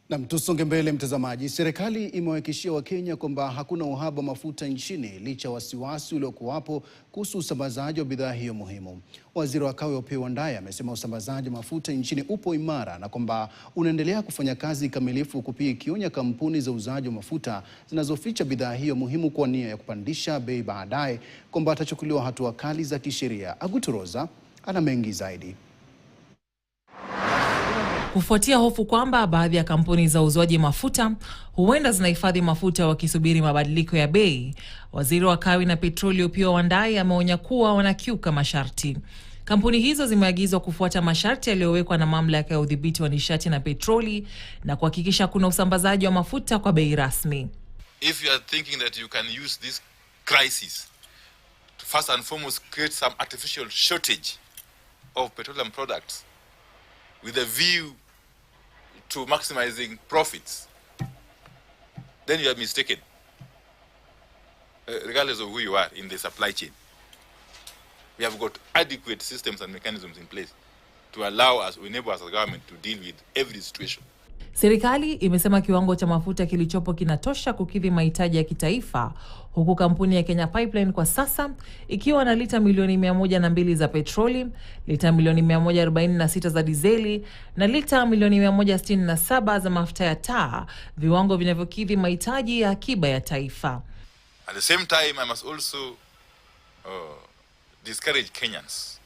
Na tusonge mbele mtazamaji. Serikali imewahakikishia Wakenya kwamba hakuna uhaba wa mafuta nchini licha wasiwasi uliokuwapo kuhusu usambazaji wa bidhaa hiyo muhimu. Waziri wa Kawi Opiyo Wandayi amesema usambazaji wa mafuta nchini upo imara na kwamba unaendelea kufanya kazi kamilifu, huku pia ikionya kampuni za uuzaji wa mafuta zinazoficha bidhaa hiyo muhimu kwa nia ya kupandisha bei baadaye kwamba atachukuliwa hatua kali za kisheria. Agutu Roza ana mengi zaidi. Kufuatia hofu kwamba baadhi ya kampuni za uuzwaji mafuta huenda zinahifadhi mafuta wakisubiri mabadiliko ya bei, Waziri wa Kawi na Petroli Opiyo Wandayi ameonya kuwa wanakiuka masharti. Kampuni hizo zimeagizwa kufuata masharti yaliyowekwa na Mamlaka ya Udhibiti wa Nishati na Petroli na kuhakikisha kuna usambazaji wa mafuta kwa bei rasmi. If you are thinking that you can use this crisis to first and foremost create some artificial shortage of petroleum products with a view to maximizing profits, then you are mistaken, regardless of who you are in the supply chain. We have got adequate systems and mechanisms in place to allow us, enable us as a government to deal with every situation. Serikali imesema kiwango cha mafuta kilichopo kinatosha kukidhi mahitaji ya kitaifa, huku kampuni ya Kenya Pipeline kwa sasa ikiwa na lita milioni 102 za petroli, lita milioni 146 za dizeli na lita milioni 167 za mafuta ya taa, viwango vinavyokidhi mahitaji ya akiba ya taifa. At the same time, I must also discourage Kenyans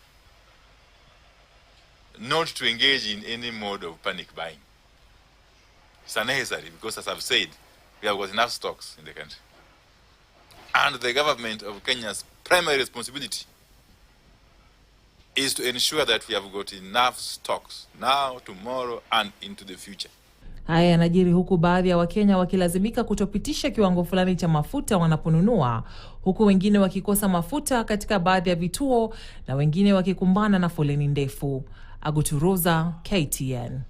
not to engage in any mode of panic buying. It's unnecessary because, as I've said, we have got enough stocks in the country. And the government of Kenya's primary responsibility is to ensure that we have got enough stocks now, tomorrow, and into the future. Haya yanajiri huku baadhi ya Wakenya wakilazimika kutopitisha kiwango fulani cha mafuta wanaponunua, huku wengine wakikosa mafuta katika baadhi ya vituo na wengine wakikumbana na foleni ndefu. Agutu Roza, KTN.